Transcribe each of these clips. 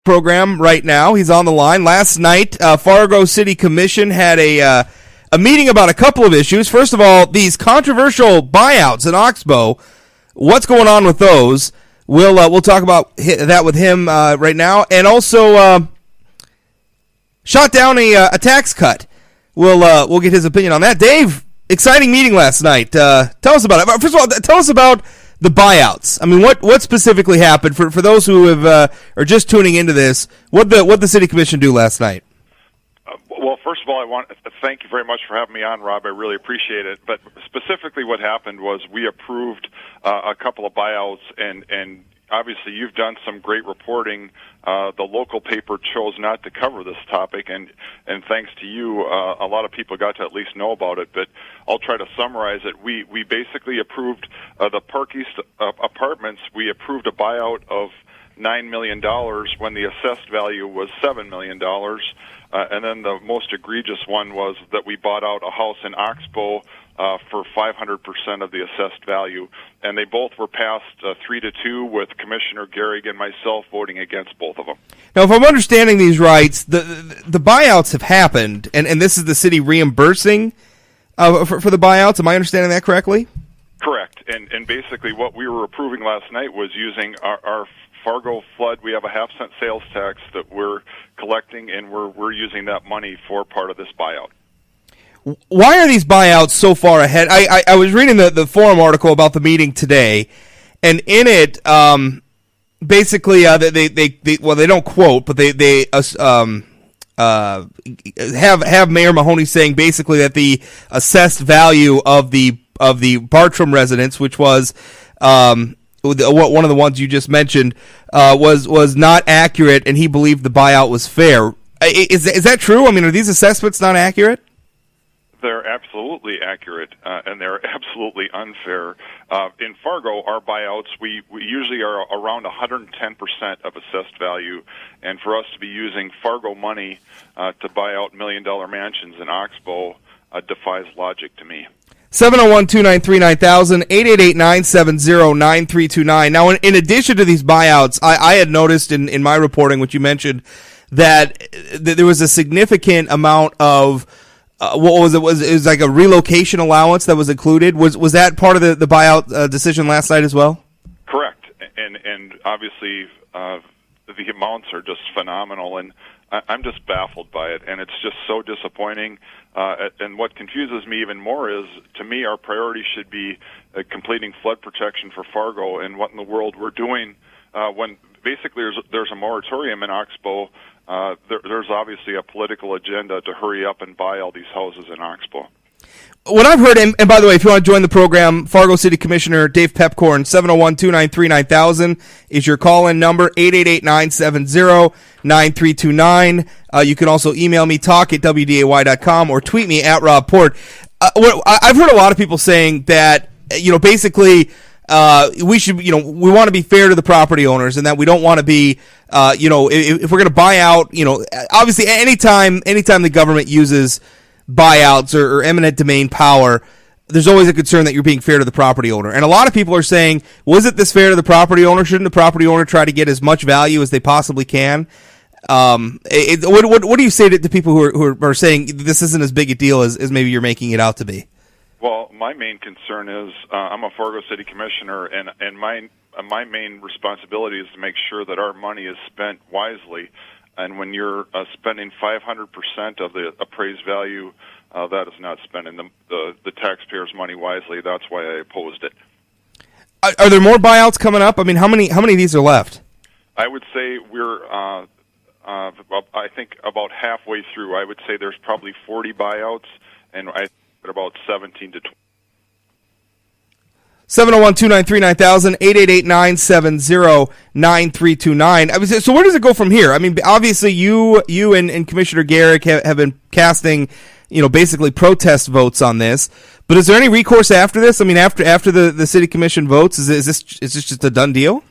program right now. He's on the line. Last night, Fargo City Commission had a meeting about a couple of issues. First of all, these controversial buyouts in Oxbow. What's going on with those? We'll talk about that with him right now, and also shot down a tax cut. We'll get his opinion on that. Dave, exciting meeting last night. Tell us about it. First of all, tell us about the buyouts. I mean, what specifically happened for those who are just tuning into this? What the city commission do last night? Well, first of all, I want to thank you very much for having me on, Rob. I really appreciate it. But specifically, what happened was we approved a couple of buyouts, and obviously, you've done some great reporting. The local paper chose not to cover this topic, and thanks to you, a lot of people got to at least know about it. But I'll try to summarize it. We basically approved the Park East apartments. We approved a buyout of $9 million when the assessed value was $7 million. And then the most egregious one was that we bought out a house in Oxbow for 500% of the assessed value. And they both were passed 3-2 with Commissioner Gehrig and myself voting against both of them. Now, if I'm understanding these rights, the buyouts have happened, and this is the city reimbursing for the buyouts. Am I understanding that correctly? Correct. And basically what we were approving last night was using our Fargo flood. We have a half-cent sales tax that we're collecting, and we're using that money for part of this buyout. Why are these buyouts so far ahead? I was reading the forum article about the meeting today, and in it, basically, they don't quote, but they have Mayor Mahoney saying basically that the assessed value of the Bartram residence, which was one of the ones you just mentioned, was not accurate, and he believed the buyout was fair. Is that true? I mean, are these assessments not accurate? They're absolutely accurate, and they're absolutely unfair. In Fargo, our buyouts, we usually are around 110% of assessed value, and for us to be using Fargo money to buy out million-dollar mansions in Oxbow defies logic to me. 701-293-9000, 888-970-9329. Now, in addition to these buyouts, I had noticed in my reporting, which you mentioned, that there was a significant amount of what was it? It was like a relocation allowance that was included. Was that part of the buyout decision last night as well? Correct, and obviously the amounts are just phenomenal, and I'm just baffled by it, and it's just so disappointing. And what confuses me even more is, to me, our priority should be completing flood protection for Fargo, and what in the world we're doing when basically there's a moratorium in Oxbow. There's obviously a political agenda to hurry up and buy all these houses in Oxbow. What I've heard, and by the way, if you want to join the program, Fargo City Commissioner Dave Piepkorn, 701-293-9000 is your call-in number, 888-970-9329. You can also email me, talk@wday.com, or tweet me at Rob Port. I've heard a lot of people saying that, basically, we should, we want to be fair to the property owners, and that we don't want to be, if we're going to buy out, obviously anytime the government uses buyouts or eminent domain power, there's always a concern that you're being fair to the property owner. And a lot of people are saying, was it this fair to the property owner? Shouldn't the property owner try to get as much value as they possibly can? What do you say to people who are saying this isn't as big a deal as maybe you're making it out to be? Well, my main concern is I'm a Fargo City Commissioner, and my main responsibility is to make sure that our money is spent wisely. And when you're spending 500% of the appraised value, that is not spending the taxpayers' money wisely. That's why I opposed it. Are there more buyouts coming up? I mean, how many of these are left? I would say we're, I think, about halfway through. I would say there's probably 40 buyouts, and I think about 17 to 20. 701-293-9000, 888-970-9329. So where does it go from here? I mean, obviously you and Commissioner Gehrig have been casting, basically protest votes on this. But is there any recourse after this? I mean, after the city commission votes, is this just a done deal?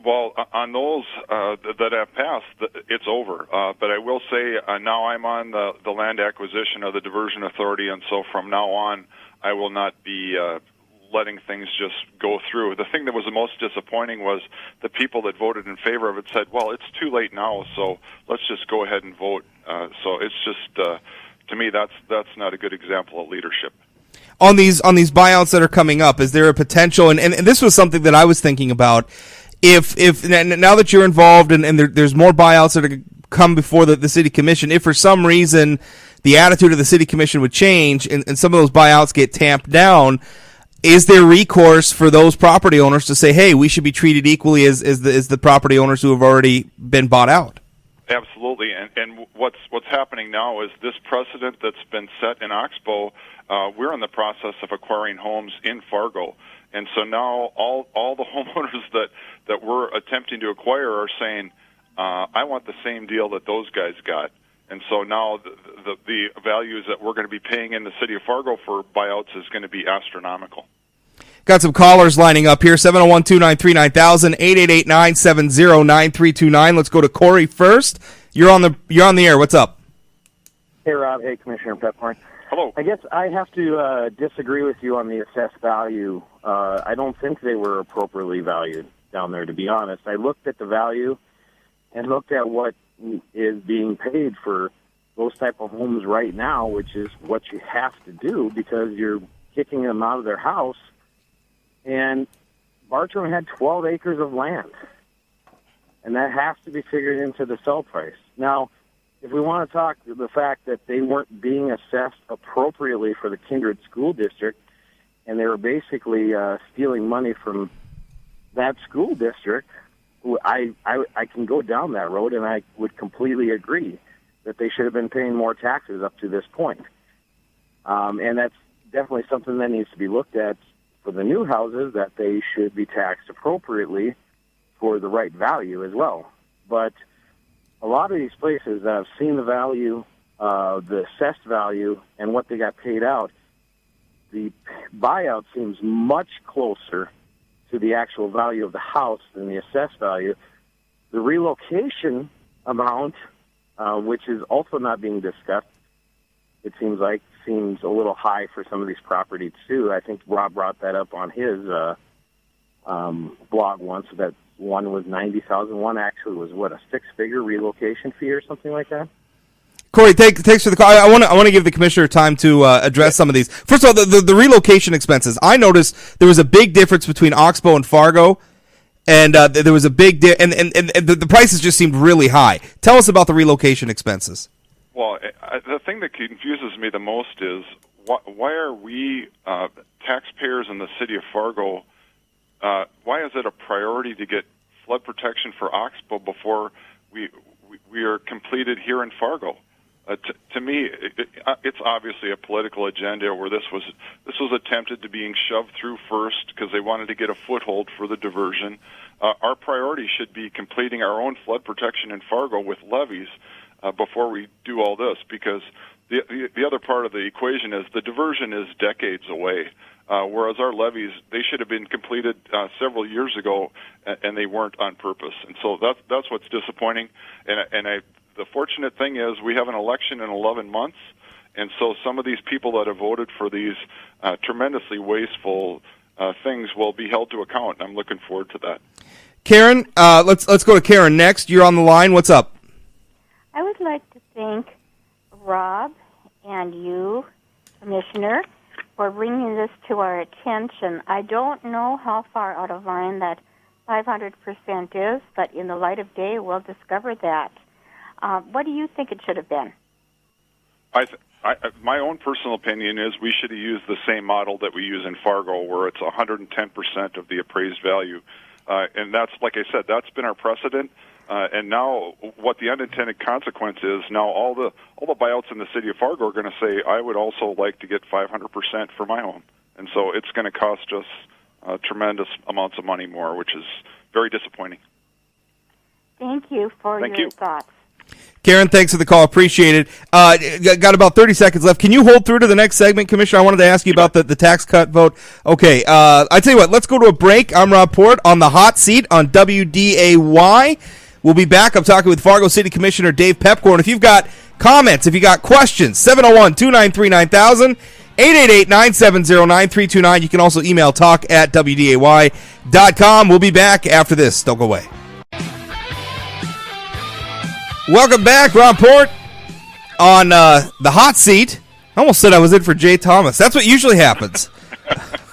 Well, on those that have passed, it's over. But I will say now I'm on the land acquisition of the diversion authority, and so from now on I will not be letting things just go through. The thing that was the most disappointing was the people that voted in favor of it said, well, it's too late now, so let's just go ahead and vote. So it's just, to me, that's not a good example of leadership. On these buyouts that are coming up, is there a potential, and this was something that I was thinking about, if now that you're involved and there's more buyouts that are come before the city commission, if for some reason the attitude of the city commission would change and some of those buyouts get tamped down, is there recourse for those property owners to say, hey, we should be treated equally as the property owners who have already been bought out? Absolutely, and what's happening now is this precedent that's been set in Oxbow. We're in the process of acquiring homes in Fargo, and so now all the homeowners that we're attempting to acquire are saying, I want the same deal that those guys got. And so now the values that we're going to be paying in the city of Fargo for buyouts is going to be astronomical. Got some callers lining up here, 701-293-9000, 888-970-9329. Let's go to Corey first. You're on the air. What's up? Hey, Rob. Hey, Commissioner Piepkorn. Hello. I guess I have to disagree with you on the assessed value. I don't think they were appropriately valued down there, to be honest. I looked at the value and looked at what is being paid for those type of homes right now, which is what you have to do because you're kicking them out of their house. And Bartram had 12 acres of land, and that has to be figured into the sell price. Now, if we want to talk the fact that they weren't being assessed appropriately for the Kindred School District, and they were basically stealing money from that school district, I can go down that road, and I would completely agree that they should have been paying more taxes up to this point. And that's definitely something that needs to be looked at for the new houses, that they should be taxed appropriately for the right value as well. But a lot of these places that have seen the value, the assessed value, and what they got paid out, the buyout seems much closer to the actual value of the house than the assessed value. The relocation amount, which is also not being discussed, it seems a little high for some of these properties too. I think Rob brought that up on his blog once, that one was $90,000. One actually was a 6-figure relocation fee or something like that. Corey, thanks for the call. I want to give the commissioner time to address some of these. First of all, the relocation expenses. I noticed there was a big difference between Oxbow and Fargo, and there was a big and the prices just seemed really high. Tell us about the relocation expenses. Well, the thing that confuses me the most is why are we taxpayers in the city of Fargo? Why is it a priority to get flood protection for Oxbow before we are completed here in Fargo? To me, it's obviously a political agenda where this was attempted to being shoved through first because they wanted to get a foothold for the diversion. Our priority should be completing our own flood protection in Fargo with levees before we do all this, because the other part of the equation is the diversion is decades away, whereas our levees, they should have been completed several years ago, and they weren't on purpose. And so that's what's disappointing. The fortunate thing is we have an election in 11 months, and so some of these people that have voted for these tremendously wasteful things will be held to account. I'm looking forward to that. Karen, let's go to Karen next. You're on the line. What's up? I would like to thank Rob and you, Commissioner, for bringing this to our attention. I don't know how far out of line that 500% is, but in the light of day, we'll discover that. What do you think it should have been? My own personal opinion is we should have used the same model that we use in Fargo, where it's 110% of the appraised value. And that's, like I said, that's been our precedent. And now what the unintended consequence is, now all the buyouts in the city of Fargo are going to say, I would also like to get 500% for my home. And so it's going to cost us tremendous amounts of money more, which is very disappointing. Thank you for your thoughts. Karen, thanks for the call. Appreciate it. Got about 30 seconds left. Can you hold through to the next segment, Commissioner? I wanted to ask you about the tax cut vote. Okay, I tell you what, let's go to a break. I'm Rob Port on the hot seat on WDAY. We'll be back. I'm talking with Fargo City Commissioner Dave Piepkorn. If you've got comments, if you got questions, 701-293-9000, 888-970-9329. You can also email talk@wday.com. We'll be back after this. Don't go away. Welcome back, Rob Port on the hot seat. I almost said I was in for Jay Thomas. That's what usually happens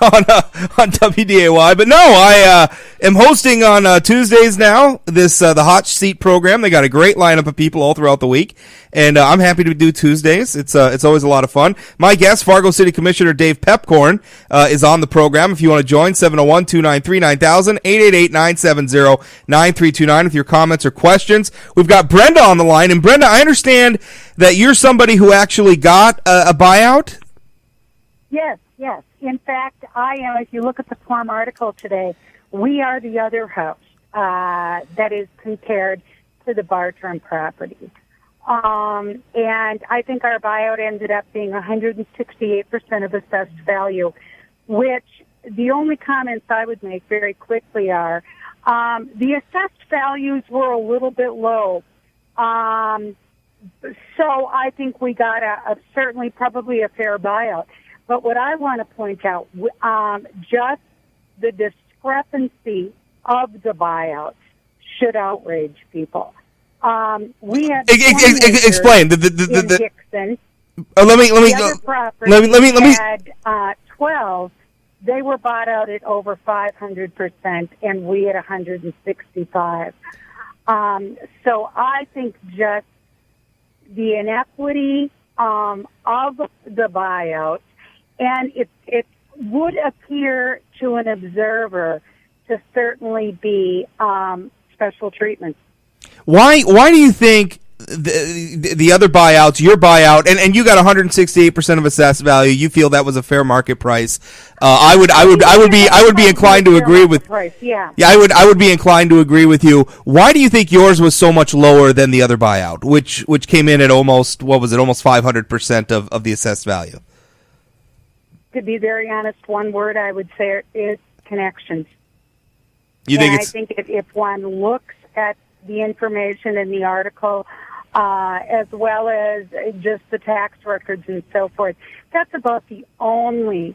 on WDAY. But no, I am hosting on Tuesdays now this the hot seat program. They got a great lineup of people all throughout the week, and I'm happy to do Tuesdays. It's always a lot of fun. My guest, Fargo City Commissioner Dave Piepkorn, is on the program. If you want to join, 701-293-9000, 888-970-9329 with your comments or questions. We've got Brenda on the line, and Brenda, I understand that you're somebody who actually got a buyout? Yes. In fact, I am. If you look at the Farm article today, we are the other house that is compared to the Bartram property. And I think our buyout ended up being 168% of assessed value, which the only comments I would make very quickly are the assessed values were a little bit low. So I think we got certainly probably a fair buyout. But what I want to point out, just the discrepancy of the buyout should outrage people. We had explain in Hickson. Let me had 12. They were bought out at over 500%, and we at 165. So I think just the inequity of the buyout. And it would appear to an observer to certainly be special treatment. Why do you think the other buyouts, your buyout, and you got 168% of assessed value? You feel that was a fair market price? I would be inclined to agree with. Yeah, I would be inclined to agree with you. Why do you think yours was so much lower than the other buyout, which came in at almost 500% of the assessed value? To be very honest, one word I would say is connections. I think if one looks at the information in the article, as well as just the tax records and so forth, that's about the only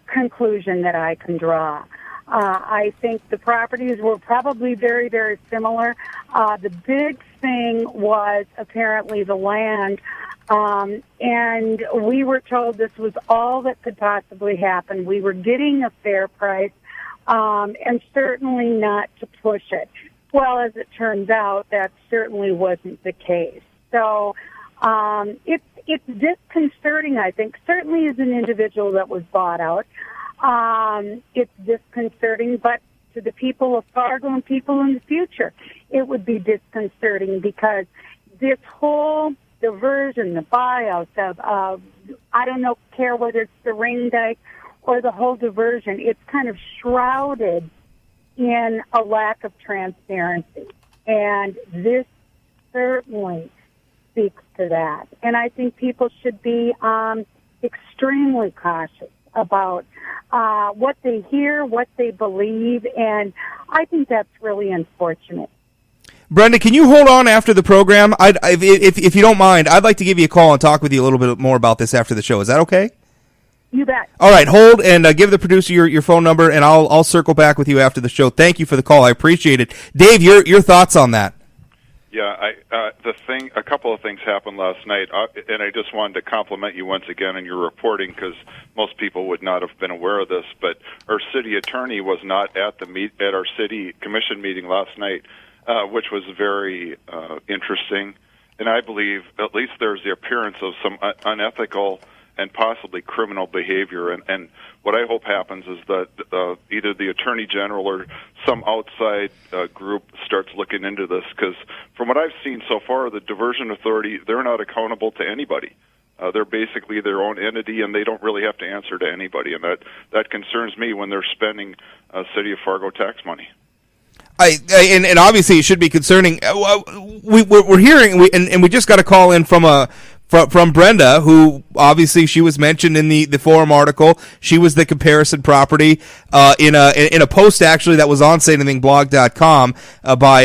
conclusion that I can draw. I think the properties were probably very, very similar. The big thing was apparently the land. And we were told this was all that could possibly happen. We were getting a fair price, and certainly not to push it. Well, as it turns out, that certainly wasn't the case. So it's disconcerting, I think, certainly as an individual that was bought out. It's disconcerting, but to the people of Fargo and people in the future, it would be disconcerting because this whole diversion, the buyouts of I don't know, care whether it's the ring dike or the whole diversion, it's kind of shrouded in a lack of transparency. And this certainly speaks to that. And I think people should be extremely cautious about what they hear, what they believe, and I think that's really unfortunate. Brenda, can you hold on after the program? If you don't mind, I'd like to give you a call and talk with you a little bit more about this after the show. Is that okay? You bet. All right, hold and give the producer your phone number, and I'll circle back with you after the show. Thank you for the call. I appreciate it. Dave, your thoughts on that? Yeah, a couple of things happened last night, and I just wanted to compliment you once again on your reporting because most people would not have been aware of this. But our city attorney was not at our city commission meeting last night, which was very interesting. And I believe at least there's the appearance of some unethical and possibly criminal behavior. And what I hope happens is that either the Attorney General or some outside group starts looking into this, because from what I've seen so far, the Diversion Authority, they're not accountable to anybody. They're basically their own entity, and they don't really have to answer to anybody. And that concerns me when they're spending City of Fargo tax money. And obviously it should be concerning. We're hearing, and we just got a call in from from Brenda, who obviously she was mentioned in the forum article. She was the comparison property in a post actually that was on sayanythingblog.com by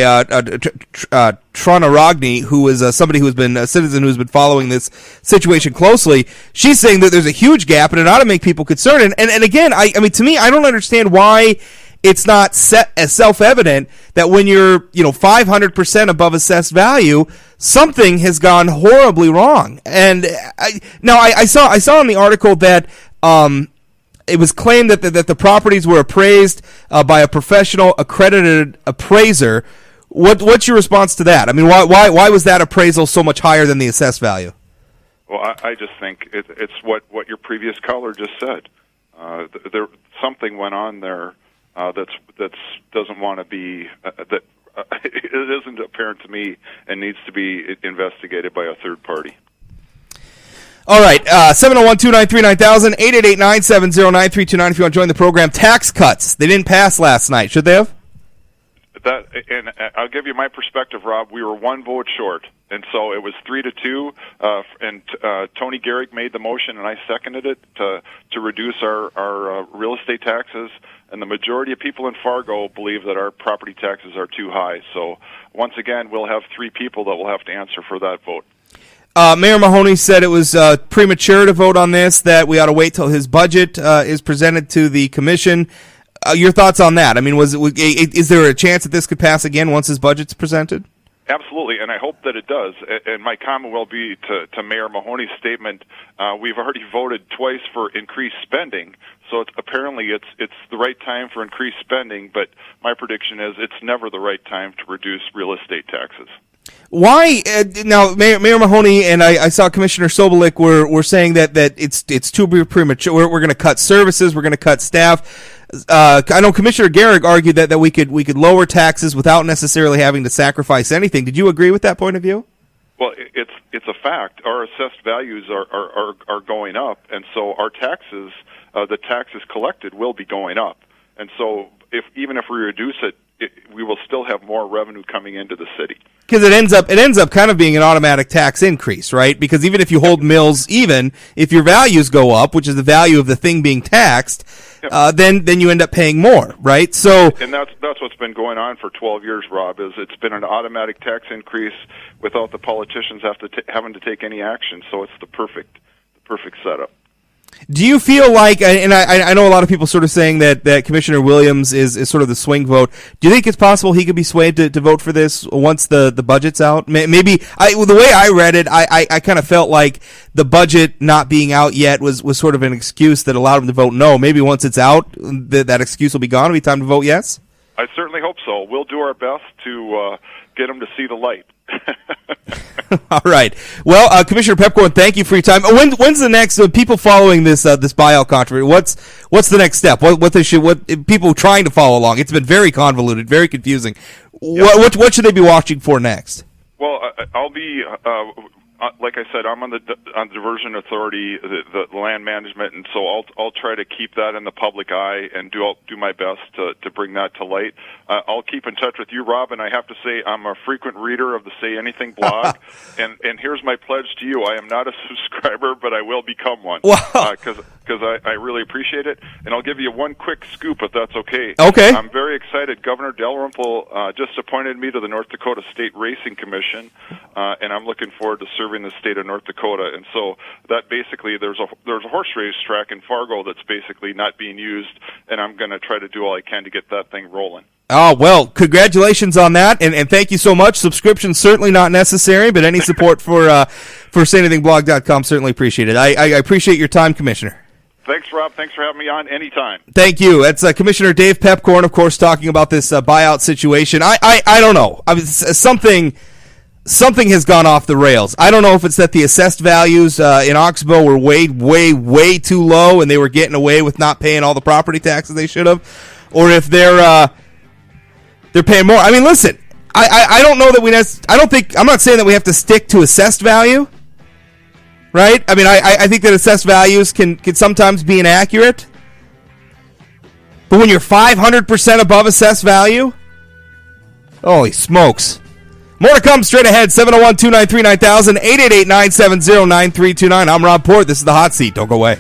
Trana Ragni, who is somebody who's been a citizen who's been following this situation closely. She's saying that there's a huge gap and it ought to make people concerned. And again, I mean, to me, I don't understand why it's not set as self-evident that when you're 500% above assessed value, something has gone horribly wrong. And I saw in the article that it was claimed that the properties were appraised by a professional accredited appraiser. What's your response to that? I mean, why was that appraisal so much higher than the assessed value? Well, I just think it's what your previous caller just said. There something went on there that's doesn't want to be that it isn't apparent to me and needs to be investigated by a third party. All right, 701-293-9000, 888-970-9329 if you want to join the program. Tax cuts, they didn't pass last night. Should they have? And I'll give you my perspective, Rob. We were one vote short, and so it was 3-2. And Tony Gehrig made the motion, and I seconded it to reduce our real estate taxes. And the majority of people in Fargo believe that our property taxes are too high. So once again, we'll have three people that will have to answer for that vote. Mayor Mahoney said it was premature to vote on this, that we ought to wait till his budget is presented to the commission. Your thoughts on that? I mean, is there a chance that this could pass again once his budget's presented? Absolutely, and I hope that it does. And my comment will be to Mayor Mahoney's statement. We've already voted twice for increased spending, so apparently it's the right time for increased spending. But my prediction is it's never the right time to reduce real estate taxes. Why now, Mayor Mahoney and I saw Commissioner Sobolik were saying that it's too premature. We're going to cut services. We're going to cut staff. I know Commissioner Gehrig argued that we could lower taxes without necessarily having to sacrifice anything. Did you agree with that point of view? Well, it's a fact. Our assessed values are going up, and so our taxes, the taxes collected, will be going up. And so, even if we reduce it, we will still have more revenue coming into the city. Because it ends up kind of being an automatic tax increase, right? Because even if you hold mills even, if your values go up, which is the value of the thing being taxed, then you end up paying more, right? So, and that's what's been going on for 12 years, Rob. Is it's been an automatic tax increase without the politicians having to take any action. So it's the perfect setup. Do you feel like, and I know a lot of people sort of saying that Commissioner Williams is sort of the swing vote. Do you think it's possible he could be swayed to vote for this once the budget's out? Maybe the way I read it, I kind of felt like the budget not being out yet was sort of an excuse that allowed him to vote no. Maybe once it's out, that excuse will be gone. It'll be time to vote yes? I certainly hope so. We'll do our best to get him to see the light. All right. Well, Commissioner Piepkorn, thank you for your time. When's the next people following this buyout controversy? What's the next step? What people trying to follow along? It's been very convoluted, very confusing. Yep. What should they be watching for next? Well, I'll be like I said, I'm on the diversion authority, the land management, and so I'll try to keep that in the public eye and do my best to bring that to light. I'll keep in touch with you, Rob, and I have to say I'm a frequent reader of the Say Anything blog, and here's my pledge to you: I am not a subscriber, but I will become one because I really appreciate it. And I'll give you one quick scoop if that's okay. Okay. I'm very excited. Governor Dalrymple just appointed me to the North Dakota State Racing Commission, and I'm looking forward to serving the state of North Dakota. And so that basically there's a horse race track in Fargo that's basically not being used, and I'm going to try to do all I can to get that thing rolling. Oh, well, congratulations on that, and thank you so much. Subscription certainly not necessary, but any support for sayanythingblog.com certainly appreciated. I appreciate your time, Commissioner. Thanks, Rob. Thanks for having me on anytime. Thank you. That's Commissioner Dave Piepkorn, of course, talking about this buyout situation. I don't know. I mean, something has gone off the rails. I don't know if it's that the assessed values in Oxbow were way too low and they were getting away with not paying all the property taxes they should have, or if they're paying more. I mean, listen, I don't know that I'm not saying that we have to stick to assessed value, right? I mean, I think that assessed values can sometimes be inaccurate, but when you're 500% above assessed value, holy smokes. More to come straight ahead. 701-293-9000, 888-970-9329. I'm Rob Port. This is The Hot Seat. Don't go away.